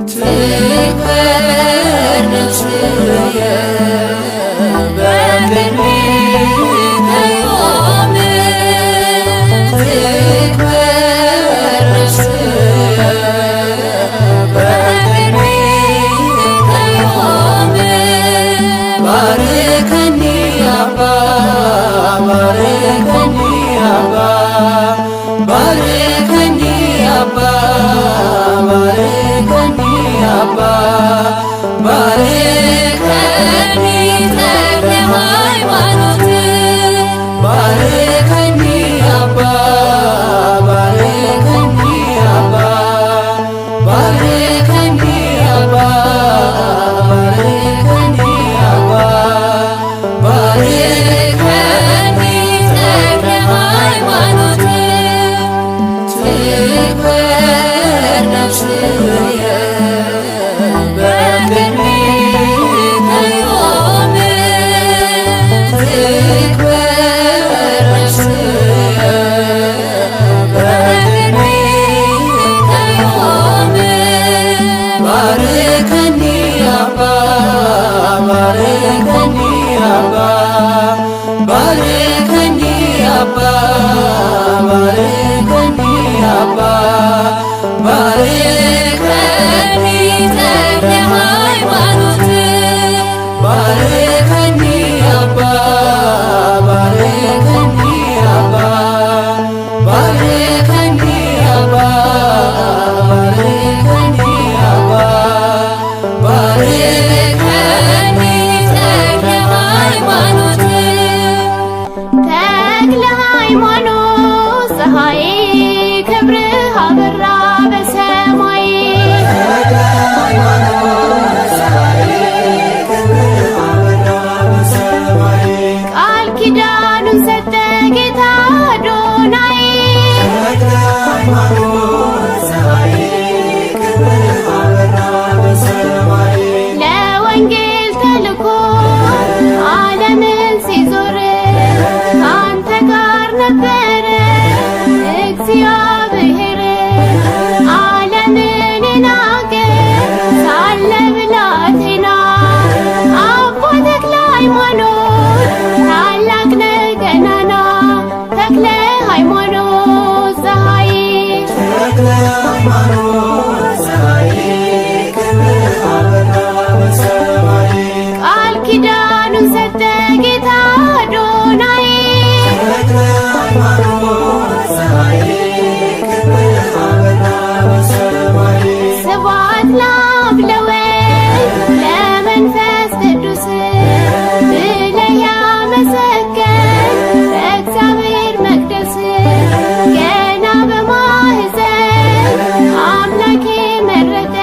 ትክበር ነፍስየ በቅድሜ ከዮም ትክበር ነፍስየ በቅድሜ ከዮም ባርከኒ አባ ባርከኒ አባ ባርከኒ አባ ባርከኒ አባ ባርከኒ ተክለ ሃይማኖት ባርከኒ አባ ባርከኒ አባ ባርከኒ አባ ባርከኒ አባ ባርከኒ ተክለ ሃይማኖት ትክበር ነፍስየ በቅድሜ ከዮም ትክበር ነፍስየ በቅድሜ ከዮም ባርከኒ አባ ባርከኒ አባ ባርከኒ አባ ባርከኒ አባ ባርከኒ ተክለ ሃይማኖት ባርከኒ አባ ባርከኒ አባ ባርከኒ አባ ባርከኒ አባ ባርከኒ ተክለ ሃይማኖት ተክለ ሃይማኖት ፀሐይ ክብርህ አበራ በሰማይ ቃል ኪዳኑን ሰጠ ጌታ አዶናይ ለወንጌል ተልኮ ዓለምን ሲዞር ካንተ ጋር ነበረ እግዚአብሔር ዓለምን የናቀ ሳለ ብላቴና አባ ተክለ ሃይማኖት ታላቅ ነህ ገናና ተክለ ሃይማኖት ፀሐይ ቃል ኪዳኑን ሰጠ ጌታ አዶናይ ስብሐት ለአብ ለወልድ ለመንፈስ ቅዱስ ብለህ ያመሰገን በእግዚአብሔር መቅደስ ገና በማኅፀን አምላኬ መረጠ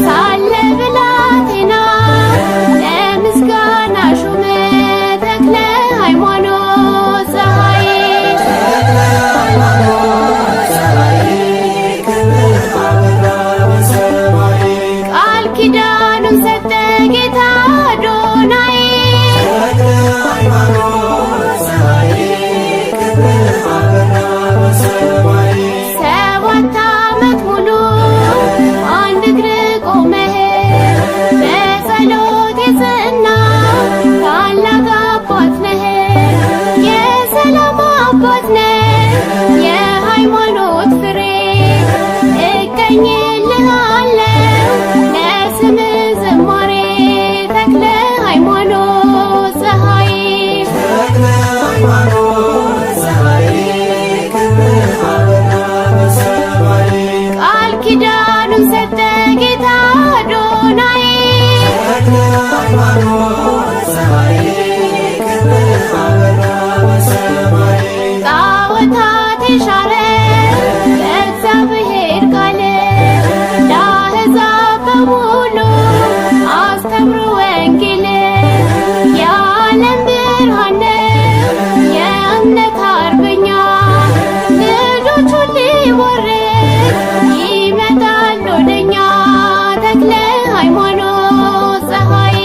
ሳለ ብላቴና ለምስጋና ሹመ ተክለ ሃይማኖት ፀሐይ ቃል ኪዳኑን ሰጠ ጌታ አዶናይ ሰባት ዓመት ሙሉ አንድ እግር ቆመህ በጸሎት የጸና ታላቅ አባት ነህ የሰላም አባት ነህ የሃይማኖት ፍሬ እቀኝልሃለሁ ለስምህ ዝማሬ ተክለ ሃይማኖት ፀሐይ ቃል ኪዳኑን ሰጠ ጌታ አዶናይ ጣዖታት የሻረ በእግዚአብሔር ቃል ለአሕዛብ በሙሉ አስተምሮ ወንጌል የዓለም ብርሃን ነው የእምነት አርበኛ ልጆቹን ሊባርክ ይመጣል ወደኛ ተክለ ሃይማኖት ፀሐይ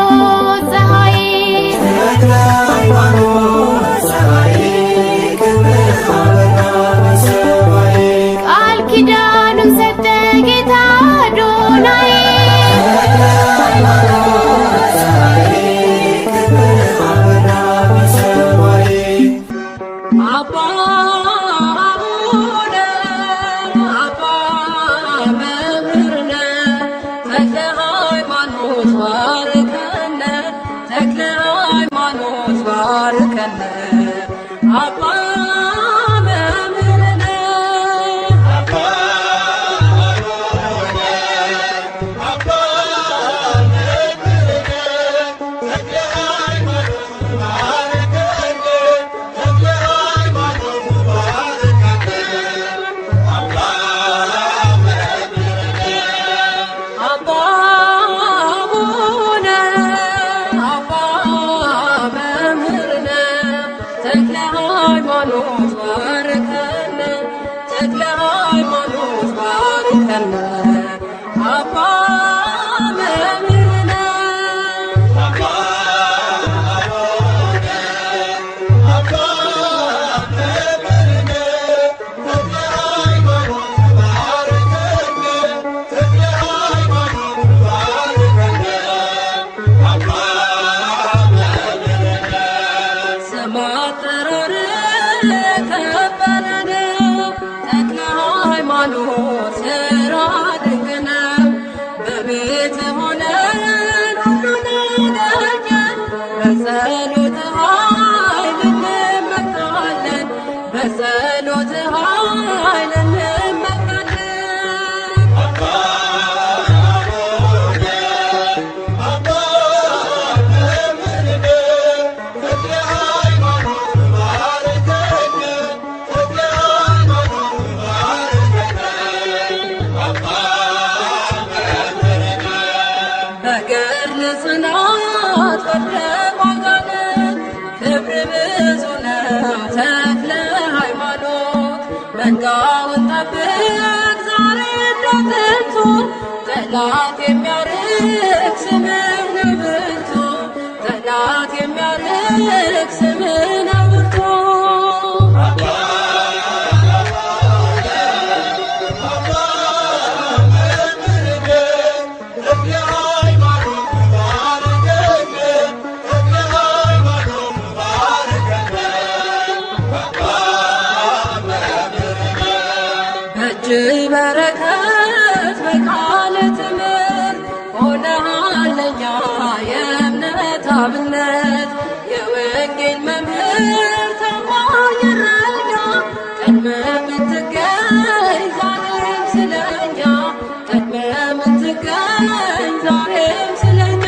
ሃይማኖት ፀሐይ ተክለ ሃይማኖት ፀሐይ ክብርህ አበራ በሰማይ ቃል ኪዳኑን ሰጠ ጌታ አዶናይ ተክለ ሃይማኖት ፀሐይ ክብርህ አበራ በሰማይ አባ አቡነ አባ መምህርነ ተክለ ሃይማኖት ባርከነ ተክለ ሃይማኖት ባርከነ አባ መምህርነ አባ አቡነ አባ መምህርነ ተክለ ሃይማኖት ባርከነ ተክለ ሃይማኖት ባርከነ አባ መምህርነ ስም አጠራር የከበረ ነው ተክለ ሃይማኖት ስራ ድንቅ ነው። በቤት ሆነን ሁሉን አገኘን በጸሎት ኃይል እንመካለን በጸሎት ኃይል እንመካለን። በገድል ጽናት ፈርደዋጋለን ክብር ብዙ ነው ተክለ ሃይማኖት መንጋውን ጠብቅ ዛሬ እንዳጥንቱ ጠላት የሚያርቅ ስምህ ነው ብርቱ ጠላት የሚያርቅ ስምህ ነው ብርቱ በእጅ በረከት በቃል ትምህርት ሆነሃል ለኛ የእምነት አብነት የወንጌል መምህር ታማኝ እረኛ ቀድመህ የምትገኝ ዛሬም ስለኛ ቀድመህ የምትገኝ ዛሬም ስለኛ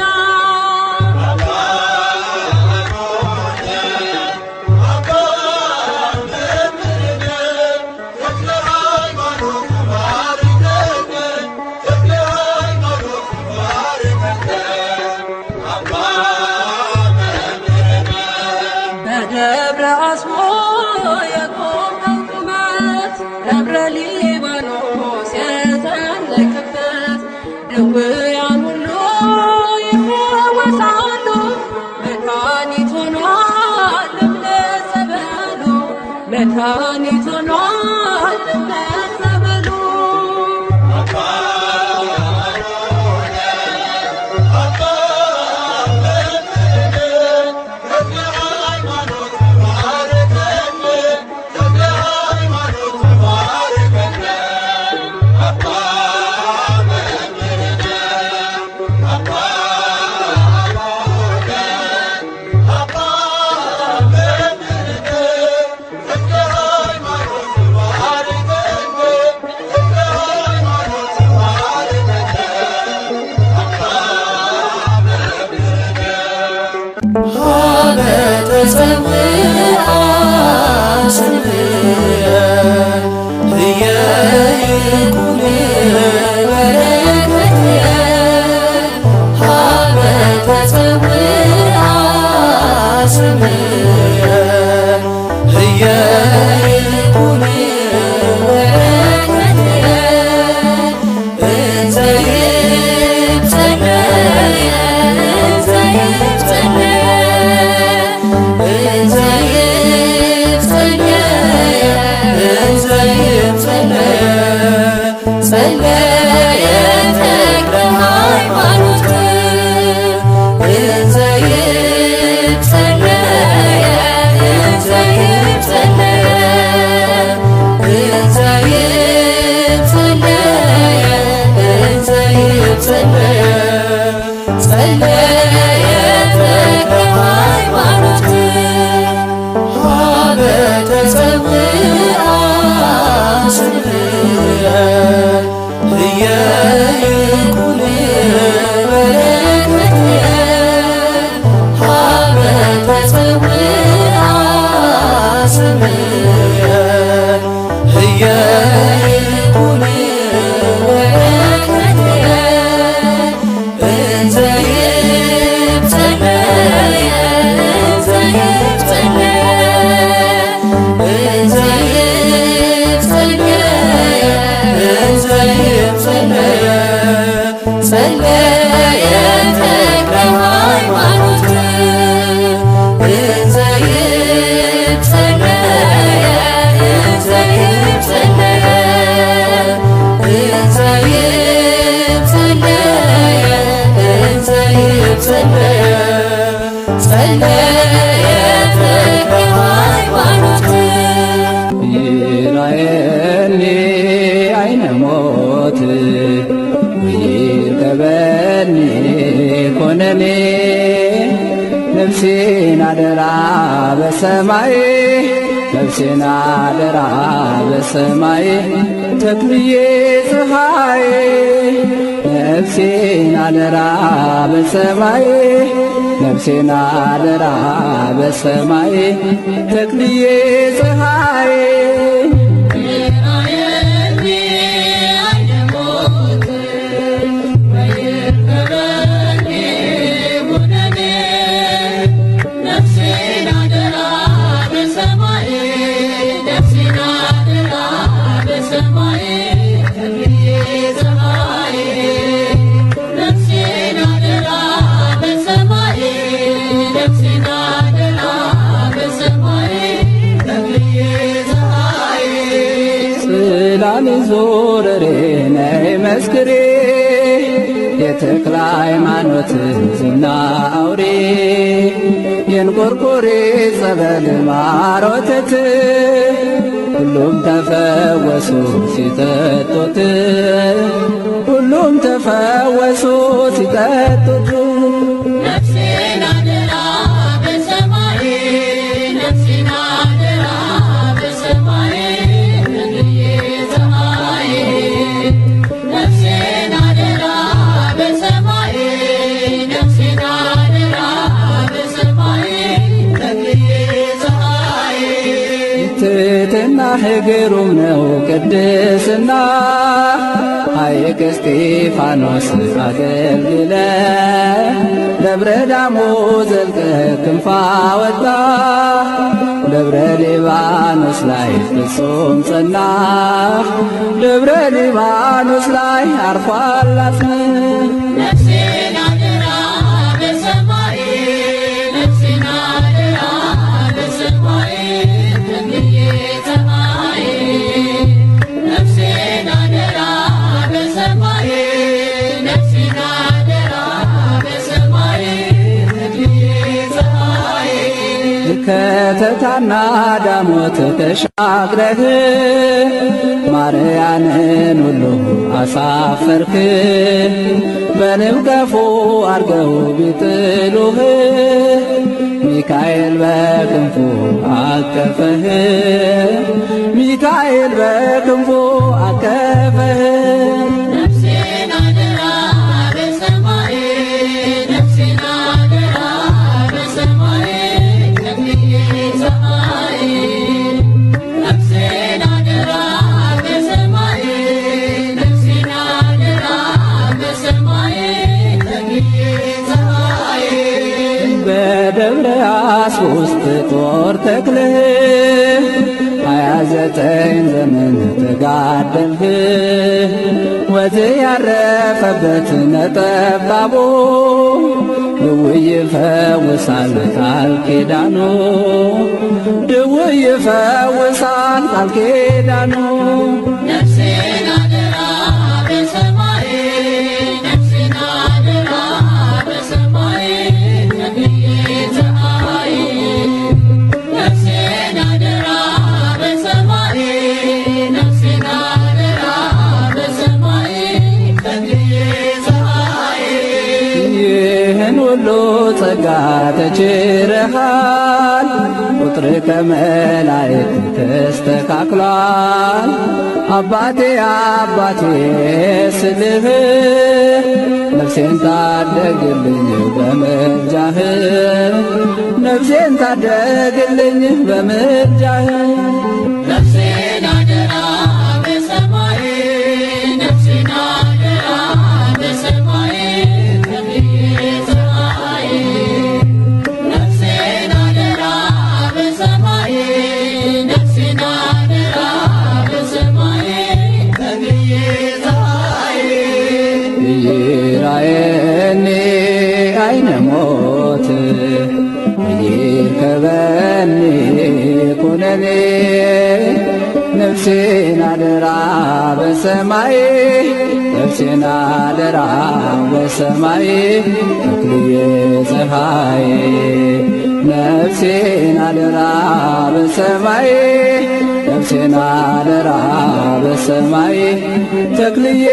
በደብረ አስቦ የቆመው ቁመት ደብረ ሊባኖስ የተለክበት ድውያን ሁሉ ይፈወሳሉ መድኃኒት ሆኗል እምነት ጸበሉ መድኃኒት ሆኗል እምነት ጸበሉ ተጸውዐ ስምየ ህየይኩን በረከትየ ሀበ ተጸውዐ ስምየ ህየይኩን በረከትየ እንዘ ይጸለየ እንዘ ጸለየት ሃይማኖት ይራየኒ አይነ ሞት ይርከበኒ ኮነኔ ነፍሴን አደራ በሰማይ ነፍሴን አደራ በሰማይ ተክልዬ ፀሐይ ነፍሴን አደራ በሰማይ ነፍሴን አደራ በሰማይ ተክልዬ ፀሐይ ዞረሬ ነይ መስክሬ የተክለ ሃይማኖት ዝና አውሬ የእንቆርቆሬ ጸበል ማር ወተት ሁሉም ተፈወሱ ሲጠጡት ሁሉም ተፈወሱ ሲጠጡት ነፍሴን አደራ በሰማይ ነፍሴን አደራ በሰማይ ትሕትናህ ግሩም ነው ቅድስና ሐይቅ እስጢፋኖስ አገልግለ ደብረ ዳሞ ዘልቀህ ክንፍ አወጣ ደብረ ሊባኖስ ላይ ፍጹም ጸናህ ደብረ ሊባኖስ ላይ አርፏል አጽምህ ነፍሴን አደራ በሰማይ ነፍሴን አደራ በሰማይ ተክልዬ ፀሐይ ነፍሴን አደራ በሰማይ ነፍሴን አደራ በሰማይ ተክልዬ ፀሐይ ከተታና ዳሞት ተሻግረህ ማርያንን ሁሉ አሳፈርክ በንብ ቀፎ አርገው ቢጥሉህ ሚካኤል በክንፉ አቀፈህ ሚካኤል በክንፉ አቀፈህ ነፍሴን አደራ በሰማይ ነፍሴን አደራ በሰማይ ተክልዬ ፀሐይ ነፍሴን አደራ በሰማይ ነፍሴን አደራ በሰማይ ተክልዬ ፀሐይ በደብረ አስውስጥ ጦር ተክለህ 29 ዘመን ተጋደልህ ወዝ ያረፈበት ነጠባቦ ድውይ ይፈውሳል ቃል ኪዳኑ ድውይ ይፈውሳል ቃል ኪዳኑ ነፍሴን አደራ በሰማይ ነፍሴን አደራ በሰማይ ተክልዬ ፀሐይ ነፍሴን አደራ በሰማይ ነፍሴን አደራ በሰማይ ተክልዬ ፀሐይ ይህን ሁሉ ጸጋ ተችረሃል ቁጥር ከመላእክት ተስተካክሏል አባቴ አባቴ ስልህ ነፍሴን ታደግልኝ በምልጃህ ነፍሴን ታደግልኝ በምልጃህ ነፍሴን አደራ በሰማይ ነፍሴን አደራ በሰማይ ተክልዬ ፀሐይ ነፍሴን አደራ በሰማይ ነፍሴን አደራ በሰማይ ተክልዬ ፀሐይ ይራየኒ አይነ ሞት ይርከበኒ ኩነኔ ነፍሴን አደራ በሰማይ ነፍሴን አደራ በሰማይ ተክልዬ ፀሐይ ነፍሴን አደራ በሰማይ ነፍሴን አደራ በሰማይ ተክልዬ